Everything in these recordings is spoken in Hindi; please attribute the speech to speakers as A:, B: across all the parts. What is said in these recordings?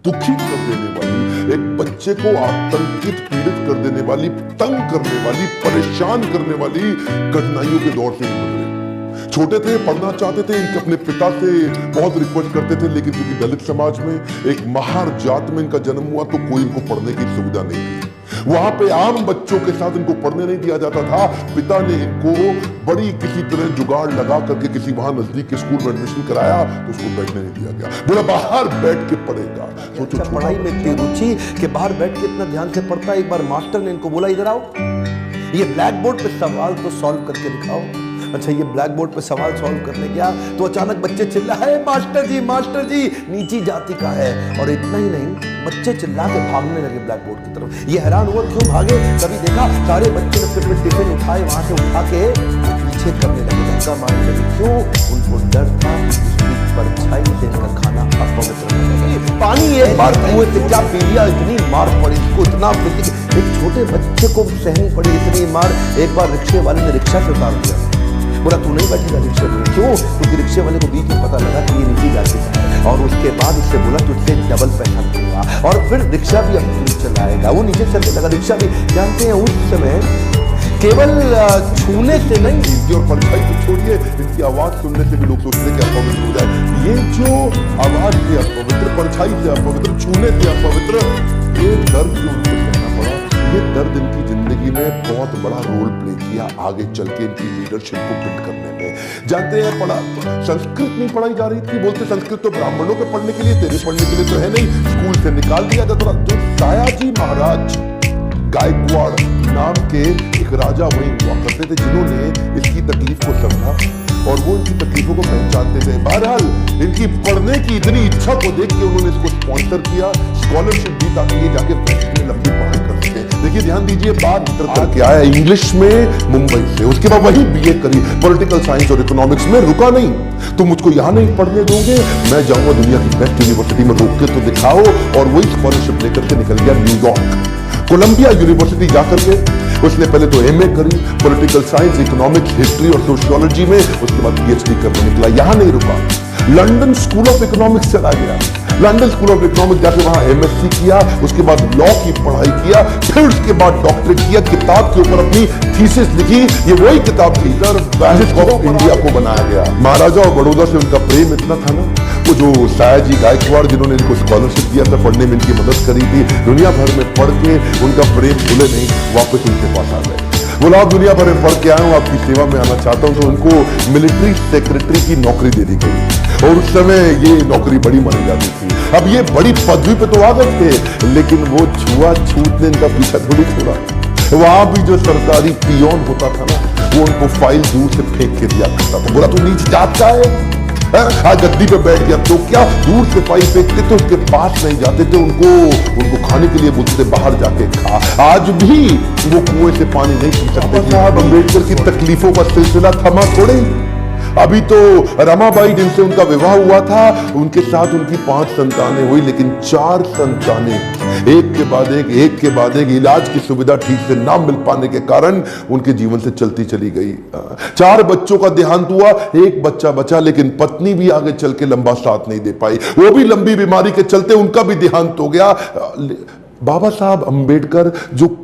A: दुखी कर देने वाली, एक बच्चे को आतंकित पीड़ित कर देने वाली, तंग करने वाली, परेशान करने वाली कठिनाइयों के दौर से गुजरे। छोटे थे, पढ़ना चाहते थे, इनके अपने पिता से बहुत रिक्वेस्ट करते थे, लेकिन क्योंकि दलित समाज में एक महार जात में इनका जन्म हुआ तो कोई इनको पढ़ने की सुविधा नहीं थी। वहां पे आम बच्चों के साथ इनको पढ़ने नहीं दिया जाता था। पिता ने इनको बड़ी किसी तरह जुगाड़ लगा करके किसी वहां नजदीक के स्कूल में एडमिशन कराया तो उसको बैठने नहीं दिया गया, बोला बाहर बैठ के पढ़ेगा।
B: सोचो पढ़ाई में इतनी रुचि कि बाहर बैठ के इतना ध्यान से पढ़ता है। एक बार मास्टर ने इनको बोला इधर आओ, ये ब्लैक बोर्ड पे सवाल तो सॉल्व करके दिखाओ। अच्छा, ये ब्लैक बोर्ड पे सवाल सॉल्व करने गया तो अचानक बच्चे चिल्लाए मास्टर जी नीची जाति का है। और इतना ही नहीं, बच्चे चिल्ला के भागने लगे ब्लैक बोर्ड की तरफ। ये हैरान हुआ क्यों भागे, तभी देखा सारे बच्चे अपने टिफिन उठाए, वहां से उठा के पीछे करने लगे, धक्का मारने लगे। क्यों? उनको डर था उसकी परछाई से इनका खाना अपवित्र हो। पानी एक बार कुएं से क्या पी लिया, इतनी मार पड़ी इसको, इतना एक छोटे बच्चे को सहनी पड़ी इतनी मार। एक बार रिक्शे वाले ने रिक्शा से उतार दिया, बोला तू नहीं बैठेगा रिक्शे में। क्यों? क्योंकि रिक्शे वाले को बीच में पता लगा कि ये नीची जाति का है। और उसके बाद उससे बोला तुझसे डबल पैसा दूंगा और फिर रिक्शा भी अपनी चलाएगा। वो नीचे चलने लगा, रिक्शा भी। जानते हैं उस समय केवल छूने से नहीं,
A: और परछाई तो छोड़िए, इनकी आवाज सुनने से भी लोग सोचते हैं कि अपवित्र हो जाए। ये जो आवाज से अपवित्र, परछाई से अपवित्र, छूने से अपवित्र, ये दर्द जो उनको सहना पड़ा, ये दर्द इनकी जिंदगी में बहुत बड़ा रोल प्ले किया आगे चल के इनकी लीडरशिप को बिल्ड करने में। जानते हैं, पढ़ा संस्कृत नहीं पढ़ाई जा रही थी, बोलते संस्कृत तो ब्राह्मणों के पढ़ने के लिए, तेरे पढ़ने के लिए तो है नहीं, स्कूल से निकाल दिया जाता। तो सायाजी महाराज गायकवाड़ नाम के एक राजा वहीं हुआ करते थे जिन्होंने इसकी तकलीफ को समझा और वो इनकी तकलीफों को पहचानते थे। बहरहाल इनकी पढ़ने की इतनी इच्छा को देख के उन्होंने इसको स्पॉन्सर किया, स्कॉलरशिप दी ताकि ये जाके वेस्ट में लंबी पढ़ाई कर सके। देखिए ध्यान दीजिए, बात करके आया इंग्लिश में मुंबई से, उसके बाद वही बीए करी पॉलिटिकल साइंस और इकोनॉमिक्स में। रुका नहीं, तुम मुझको यहाँ नहीं पढ़ने दोगे, मैं जाऊंगा दुनिया की बेस्ट यूनिवर्सिटी में, रोक के तो दिखाओ। और वही स्कॉलरशिप लेकर के निकल गया न्यूयॉर्क, कोलंबिया यूनिवर्सिटी जाकर के उसने पहले तो एमए करी पॉलिटिकल साइंस, इकोनॉमिक्स, हिस्ट्री और सोशियोलॉजी में, उसके बाद पीएचडी करने निकला। यहां नहीं रुका, लंदन स्कूल ऑफ इकोनॉमिक्स चला गया। लंदन स्कूल ऑफ इकोनॉमिक्स जाके वहां एमएससी किया, उसके बाद लॉ की पढ़ाई किया, फिर उसके बाद डॉक्टरेट किया, किताब के ऊपर अपनी थीसिस लिखी। ये वही किताब थी बैंक ऑफ इंडिया को बनाया गया। महाराजा और बड़ौदा से उनका प्रेम इतना था ना, वो जो सायाजी गायकवाड़ जिन्होंने इनको स्कॉलरशिप दिया था, पढ़ने में इनकी मदद करी थी, दुनिया भर में पढ़ के उनका प्रेम भूले नहीं, वापस उनके पास आ गए। बोला आप दुनिया भर में पढ़ के आए हूं, आपकी सेवा में आना चाहता हूं। तो उनको मिलिट्री सेक्रेटरी की नौकरी दे दी गई और उस समय ये नौकरी बड़ी मानी जाती थी। अब ये बड़ी पदवी पे तो आ गए थे, लेकिन वो छूत ने इनका पीछा थोड़ी छोड़ा। वहां भी जो सरकारी पियोन होता था ना, वो उनको फाइल दूर से फेंक के दिया करता था। बोला तू नीच जात का है, आज गद्दी पे बैठ गया तो क्या, दूर से फाइल फेंकते थे, उसके पास नहीं जाते थे, उनको खाने के लिए बोलते थे बाहर जाके खा। आज भी वो कुएं से पानी नहीं पी सकते। साहब अम्बेडकर की तकलीफों का सिलसिला थमा थोड़े। अभी तो रमाबाई जिनसे उनका विवाह हुआ था, उनके साथ उनकी 5 संतानें हुई, लेकिन 4 संतानें एक के बाद एक इलाज की सुविधा ठीक से ना मिल पाने के कारण उनके जीवन से चलती चली गई। 4 बच्चों का देहांत हुआ, एक बच्चा बचा, लेकिन पत्नी भी आगे चल के लंबा साथ नहीं दे पाई, वो भी लंबी बीमारी के चलते उनका भी देहांत हो गया। बाबा साहब अम्बेडकर जो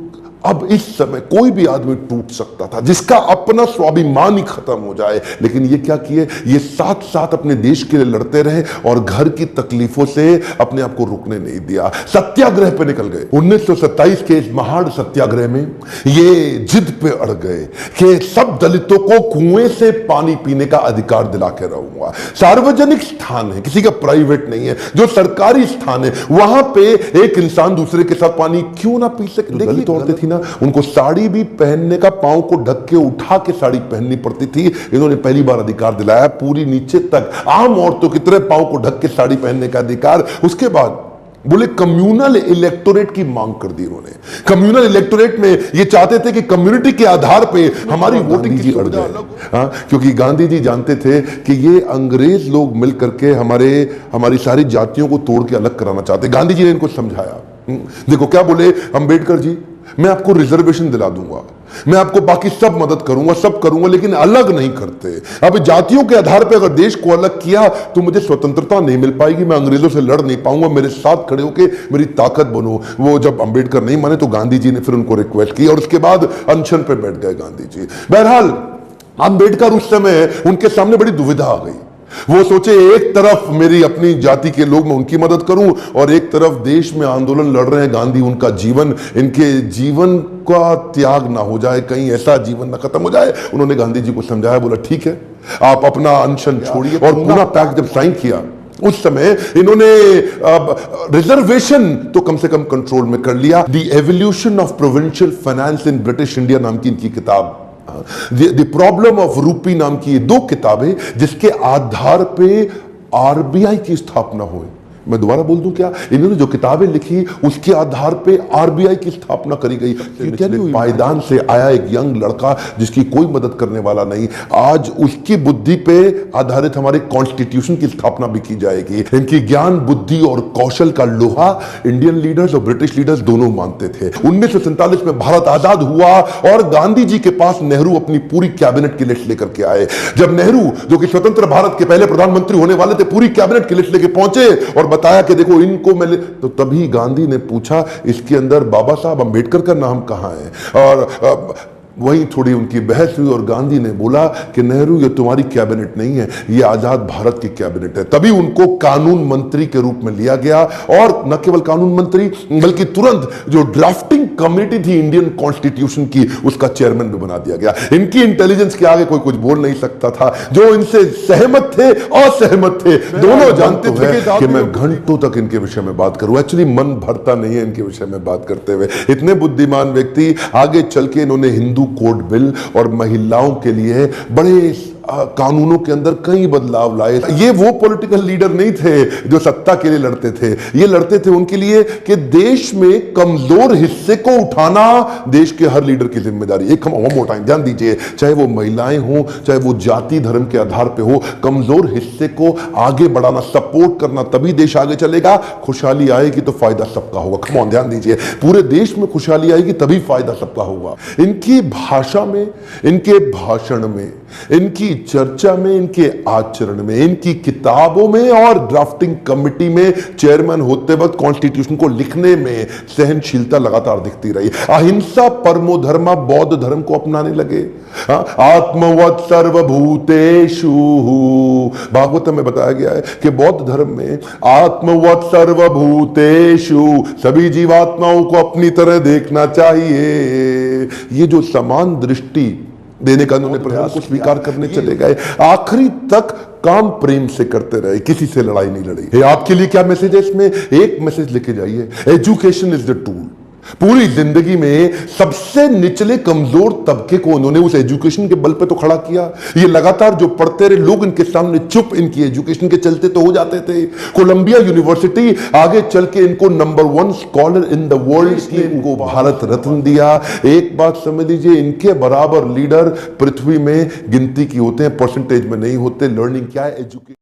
A: अब इस समय कोई भी आदमी टूट सकता था, जिसका अपना स्वाभिमान ही खत्म हो जाए, लेकिन ये क्या किए, ये साथ साथ अपने देश के लिए लड़ते रहे और घर की तकलीफों से अपने आप को रुकने नहीं दिया। सत्याग्रह पे निकल गए। 1927 के इस महान सत्याग्रह में ये जिद पे अड़ गए कि सब दलितों को कुएं से पानी पीने का अधिकार दिला के रहूंगा। सार्वजनिक स्थान है, किसी का प्राइवेट नहीं है, जो सरकारी स्थान है, वहां पे एक इंसान दूसरे के साथ पानी क्यों ना पी सके। दलित औरतें थी, उनको साड़ी भी पहनने का, पांव को ढक के उठा के साड़ी पहननी पड़ती थी। इन्होंने पहली बार अधिकार दिलाया पूरी नीचे तक, आम औरतों की तरह पांव को ढक के साड़ी पहनने का अधिकार। उसके बाद बोले कम्युनल इलेक्टोरेट की मांग कर दी उन्होंने। कम्युनल इलेक्टोरेट में ये चाहते थे कि कम्युनिटी के आधार पे हमारी वोटिंग की सुविधा अलग, क्योंकि गांधी जी जानते थे कि ये अंग्रेज लोग मिल करके हमारी सारी जातियों को तोड़ के अलग कराना चाहते। गांधी जी ने इनको समझाया। देखो क्या बोले अम्बेडकर जी, मैं आपको रिजर्वेशन दिला दूंगा, मैं आपको बाकी सब मदद करूंगा, सब करूंगा, लेकिन अलग नहीं करते। अब जातियों के आधार पर अगर देश को अलग किया तो मुझे स्वतंत्रता नहीं मिल पाएगी, मैं अंग्रेजों से लड़ नहीं पाऊंगा, मेरे साथ खड़े होके मेरी ताकत बनो। वो जब अंबेडकर नहीं माने तो गांधी जी ने फिर उनको रिक्वेस्ट की और उसके बाद अनशन पे बैठ गए गांधी जी। बहरहाल अंबेडकर उस समय उनके सामने बड़ी दुविधा आ गई। वो सोचे एक तरफ मेरी अपनी जाति के लोग, मैं उनकी मदद करूं, और एक तरफ देश में आंदोलन लड़ रहे हैं गांधी, उनका जीवन, इनके जीवन का त्याग ना हो जाए, कहीं ऐसा जीवन ना खत्म हो जाए। उन्होंने गांधी जी को समझाया, बोला ठीक है आप अपना अनशन छोड़िए, और पूना पैक्ट जब साइन किया उस समय इन्होंने रिजर्वेशन तो कम से कम कंट्रोल में कर लिया। The evolution of provincial finance in British India नाम की इनकी किताब, द प्रॉब्लम ऑफ रूपी नाम की ये 2 किताबें जिसके आधार पे आरबीआई की स्थापना हुई। मैं दोबारा बोल दूं क्या, इन्होंने जो किताबें लिखी उसके आधार पे आरबीआई की स्थापना करी गई। पायदान से आया एक यंग लड़का जिसकी कोई मदद करने वाला नहीं, आज उसकी बुद्धि पे आधारित हमारे कॉन्स्टिट्यूशन की स्थापना भी की जाएगी। इनकी ज्ञान, बुद्धि और कौशल का लोहा इंडियन लीडर्स और ब्रिटिश लीडर्स दोनों मानते थे। 1947 में भारत आजाद हुआ और गांधी जी के पास नेहरू अपनी पूरी कैबिनेट की लिस्ट लेकर के आए। जब नेहरू, जो कि स्वतंत्र भारत के पहले प्रधानमंत्री होने वाले थे, पूरी कैबिनेट की लिस्ट लेके पहुंचे और बताया कि देखो इनको मैं तो तभी गांधी ने पूछा इसके अंदर बाबा साहब अंबेडकर का नाम कहां है, और वहीं थोड़ी उनकी बहस हुई और गांधी ने बोला कि नेहरू ये तुम्हारी कैबिनेट नहीं है, ये आजाद भारत की कैबिनेट है। तभी उनको कानून मंत्री के रूप में लिया गया, और न केवल कानून मंत्री बल्कि तुरंत जो ड्राफ्टिंग कमेटी थी इंडियन कॉन्स्टिट्यूशन की, उसका चेयरमैन भी बना दिया गया। इनकी इंटेलिजेंस के आगे कोई कुछ बोल नहीं सकता था। जो इनसे सहमत थे, असहमत थे, दोनों जानते थे कि मैं घंटों तक इनके विषय में बात करूं। एक्चुअली मन भरता नहीं है इनके विषय में बात करते हुए। इतने बुद्धिमान व्यक्ति, आगे चल के इन्होंने हिंदू कोड बिल और महिलाओं के लिए बड़े कानूनों के अंदर कई बदलाव लाए। ये वो पॉलिटिकल लीडर नहीं थे जो सत्ता के लिए लड़ते थे, ये लड़ते थे उनके लिए कि देश में कमजोर हिस्से को उठाना देश के हर लीडर की जिम्मेदारी। एक हम उठाएं, ध्यान दीजिए, चाहे वो महिलाएं हो, चाहे वो जाति धर्म के आधार पे हो, कमजोर हिस्से को आगे बढ़ाना, सपोर्ट करना, तभी देश आगे चलेगा। खुशहाली आएगी तो फायदा सबका होगा। कम ऑन, ध्यान दीजिए, पूरे देश में खुशहाली आएगी तभी फायदा सबका होगा। इनकी भाषा में, इनके भाषण में, इनकी चर्चा में, इनके आचरण में, इनकी किताबों में और ड्राफ्टिंग कमेटी में चेयरमैन होते वक्त कॉन्स्टिट्यूशन को लिखने में सहनशीलता लगातार दिखती रही। अहिंसा परमो धर्मा, बौद्ध धर्म को अपनाने लगे। आत्मवत् सर्वभूतेषु, भागवतम में बताया गया है कि बौद्ध धर्म में आत्मवत् सर्वभूतेषु, सभी जीवात्माओं को अपनी तरह देखना चाहिए। ये जो समान दृष्टि देने का उन्होंने प्रयास को स्वीकार करने चले गए, आखिरी तक काम प्रेम से करते रहे, किसी से लड़ाई नहीं लड़ी। आपके लिए क्या मैसेज है इसमें? एक मैसेज लेके जाइए, एजुकेशन इज द टूल। पूरी जिंदगी में सबसे निचले कमजोर तबके को उन्होंने उस एजुकेशन के बल पे तो खड़ा किया। ये लगातार जो पढ़ते रहे लोग, इनके सामने चुप, इनकी एजुकेशन के चलते तो हो जाते थे। कोलंबिया यूनिवर्सिटी आगे चल के इनको number 1 scholar in the world की, इनको भारत रत्न दिया। एक बात समझ लीजिए, इनके बराबर लीडर पृथ्वी में गिनती की होते हैं, परसेंटेज में नहीं होते। लर्निंग क्या है? एजुकेशन।